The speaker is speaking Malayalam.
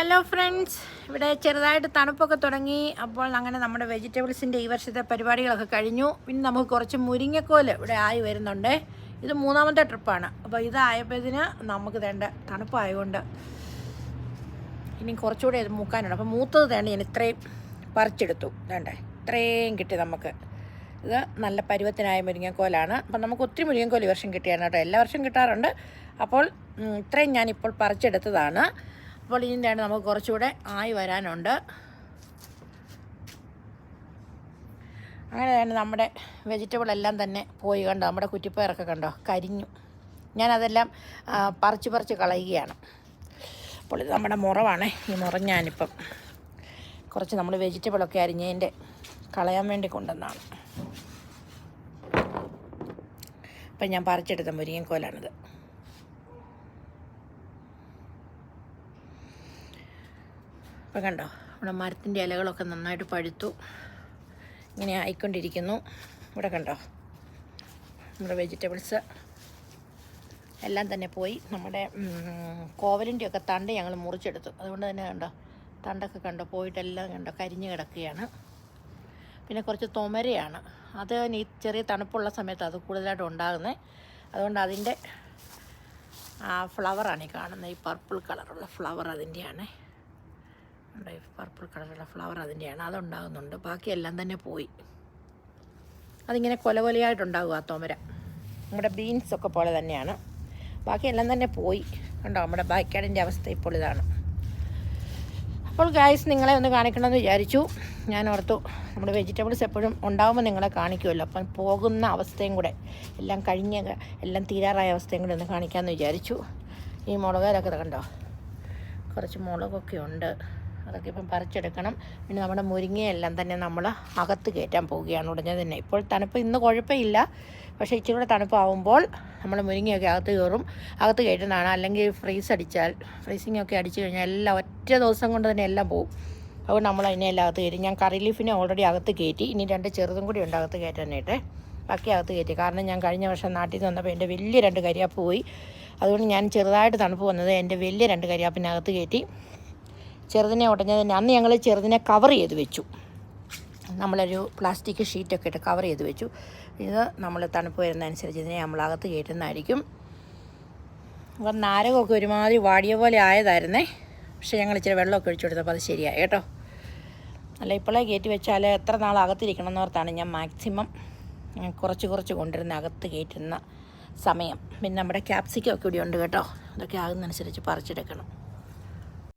ഹലോ ഫ്രണ്ട്സ്, ഇവിടെ ചെറുതായിട്ട് തണുപ്പൊക്കെ തുടങ്ങി. അപ്പോൾ അങ്ങനെ നമ്മുടെ വെജിറ്റബിൾസിൻ്റെ ഈ വർഷത്തെ പരിപാടികളൊക്കെ കഴിഞ്ഞു. പിന്നെ നമുക്ക് കുറച്ച് മുരിങ്ങക്കോല് ഇവിടെ ആയി വരുന്നുണ്ട്. ഇത് മൂന്നാമത്തെ ട്രിപ്പാണ്. അപ്പോൾ ഇതായപ്പോഴത്തിന് നമുക്ക് വേണ്ട തണുപ്പായതുകൊണ്ട് ഇനി കുറച്ചുകൂടെ ഇത് മൂക്കാനുണ്ട്. അപ്പോൾ മൂത്തത് വേണ്ട ഞാൻ ഇത്രയും പറിച്ചെടുത്തു. വേണ്ടേ, ഇത്രയും കിട്ടി നമുക്ക്. ഇത് നല്ല പരുവത്തിനായ മുരിങ്ങക്കോലാണ്. അപ്പം നമുക്ക് ഒത്തിരി മുരിങ്ങക്കോല് ഈ വർഷം കിട്ടിയാണ് കേട്ടോ. എല്ലാ വർഷം കിട്ടാറുണ്ട്. അപ്പോൾ ഇത്രയും ഞാനിപ്പോൾ പറിച്ചെടുത്തതാണ്. അപ്പോൾ ഇതിൻ്റെയാണ് നമുക്ക് കുറച്ചുകൂടെ ആയി വരാനുണ്ട്. അങ്ങനെ തന്നെ നമ്മുടെ വെജിറ്റബിൾ എല്ലാം തന്നെ പോയി കണ്ടോ. നമ്മുടെ കുറ്റിപ്പയറൊക്കെ കണ്ടോ കരിഞ്ഞു. ഞാനതെല്ലാം പറിച്ച് കളയുകയാണ്. അപ്പോൾ ഇത് നമ്മുടെ മുറവാണ്. ഈ മുറ ഞാനിപ്പം കുറച്ച് നമ്മൾ വെജിറ്റബിളൊക്കെ അരിഞ്ഞതിൻ്റെ കളയാൻ വേണ്ടി കൊണ്ടുവന്നതാണ്. അപ്പം ഞാൻ പറിച്ചെടുത്ത മുരിങ്ങക്കോലാണിത്. അപ്പോൾ കണ്ടോ, നമ്മുടെ മരത്തിൻ്റെ ഇലകളൊക്കെ നന്നായിട്ട് പഴുത്തു ഇങ്ങനെ ആയിക്കൊണ്ടിരിക്കുന്നു. ഇവിടെ കണ്ടോ, നമ്മുടെ വെജിറ്റബിൾസ് എല്ലാം തന്നെ പോയി. നമ്മുടെ കോവലിൻ്റെയൊക്കെ തണ്ട് ഞങ്ങൾ മുറിച്ചെടുത്തു. അതുകൊണ്ട് തന്നെ കണ്ടോ, തണ്ടൊക്കെ കണ്ടോ പോയിട്ടെല്ലാം കണ്ടോ കരിഞ്ഞ് കിടക്കുകയാണ്. പിന്നെ കുറച്ച് തൊമരയാണ്. അത് ഈ ചെറിയ തണുപ്പുള്ള സമയത്ത് അത് കൂടുതലായിട്ട് ഉണ്ടാകുന്നത്. അതുകൊണ്ട് അതിൻ്റെ ഫ്ലവറാണ് ഈ കാണുന്നത്. ഈ പർപ്പിൾ കളറുള്ള ഫ്ലവർ അതിൻ്റെയാണ്. പർപ്പിൾ കളറുള്ള ഫ്ലവർ അതിൻ്റെയാണ്. അതുണ്ടാകുന്നുണ്ട്. ബാക്കിയെല്ലാം തന്നെ പോയി. അതിങ്ങനെ കൊലകൊലയായിട്ടുണ്ടാകും ആ തോമര. നമ്മുടെ ബീൻസൊക്കെ പോലെ തന്നെയാണ്. ബാക്കിയെല്ലാം തന്നെ പോയി. കണ്ടോ, നമ്മുടെ ബാക്ക്യാർഡിൻ്റെ അവസ്ഥ ഇപ്പോൾ ഇതാണ്. അപ്പോൾ ഗായ്സ്, നിങ്ങളെ ഒന്ന് കാണിക്കണമെന്ന് വിചാരിച്ചു. ഞാൻ ഓർത്തു നമ്മുടെ വെജിറ്റബിൾസ് എപ്പോഴും ഉണ്ടാകുമ്പോൾ നിങ്ങളെ കാണിക്കുമല്ലോ. അപ്പം പോകുന്ന അവസ്ഥയും കൂടെ എല്ലാം എല്ലാം തീരാറായ അവസ്ഥയും കൂടെ ഒന്ന് കാണിക്കാമെന്ന് വിചാരിച്ചു. ഈ മുളകിലൊക്കെ കണ്ടോ, കുറച്ച് മുളകൊക്കെ ഉണ്ട്. അതൊക്കെ ഇപ്പം പറിച്ചെടുക്കണം. പിന്നെ നമ്മുടെ മുരിങ്ങയെല്ലാം തന്നെ നമ്മൾ അകത്ത് കയറ്റാൻ പോവുകയാണ് ഉടനെ തന്നെ. ഇപ്പോൾ തണുപ്പ് ഇന്ന് കുഴപ്പമില്ല, പക്ഷേ ഇച്ചിരി കൂടെ തണുപ്പാവുമ്പോൾ നമ്മൾ മുരിങ്ങയൊക്കെ അകത്ത് കയറും. അകത്ത് കയറ്റുന്നതാണ്. അല്ലെങ്കിൽ ഫ്രീസിങ്ങൊക്കെ അടിച്ചു കഴിഞ്ഞാൽ എല്ലാം ഒറ്റ ദിവസം കൊണ്ട് തന്നെ എല്ലാം പോകും. അതുകൊണ്ട് നമ്മൾ അതിനെ എല്ലാം അകത്ത് കയറ്റി. ഞാൻ കറി ലീഫിനെ ഓൾറെഡി അകത്ത് കയറ്റി. ഇനി 2 ചെറുതും കൂടി ഉണ്ട് അകത്ത് കയറ്റാനായിട്ട്. ബാക്കി അകത്ത് കയറ്റി. കാരണം ഞാൻ കഴിഞ്ഞ വർഷം നാട്ടിൽ നിന്ന് വന്നപ്പോൾ എൻ്റെ വലിയ 2 കരിയാപ്പ് പോയി. അതുകൊണ്ട് ഞാൻ ചെറുതായിട്ട് തണുപ്പ് വന്നത് എൻ്റെ വലിയ 2 കരിയാപ്പിനകത്ത് കയറ്റി. ചെറുതിനെ ഉടഞ്ഞതിന് അന്ന് ഞങ്ങൾ ചെറുതിനെ കവർ ചെയ്ത് വെച്ചു. നമ്മളൊരു പ്ലാസ്റ്റിക് ഷീറ്റൊക്കെ ഇട്ട് കവർ ചെയ്ത് വെച്ചു. ഇത് നമ്മൾ തണുപ്പ് വരുന്നതനുസരിച്ച് ഇതിനെ നമ്മളകത്ത് കയറ്റുന്നതായിരിക്കും. അപ്പം നാരകമൊക്കെ ഒരുമാതിരി വാടിയ പോലെ ആയതായിരുന്നേ. പക്ഷേ ഞങ്ങൾ ഇച്ചിരി വെള്ളമൊക്കെ ഒഴിച്ചു കൊടുത്തപ്പോൾ അത് ശരിയായി കേട്ടോ. അല്ല, ഇപ്പോഴേ കയറ്റി വെച്ചാൽ എത്ര നാൾ അകത്തിരിക്കണം എന്നോർത്താണ് ഞാൻ മാക്സിമം കുറച്ച് കൊണ്ടുവരുന്ന അകത്ത് കയറ്റുന്ന സമയം. പിന്നെ നമ്മുടെ ക്യാപ്സിക്കം ഒക്കെ ഇവിടെ ഉണ്ട് കേട്ടോ. അതൊക്കെ ആകുന്നതനുസരിച്ച് പറിച്ചെടുക്കണം.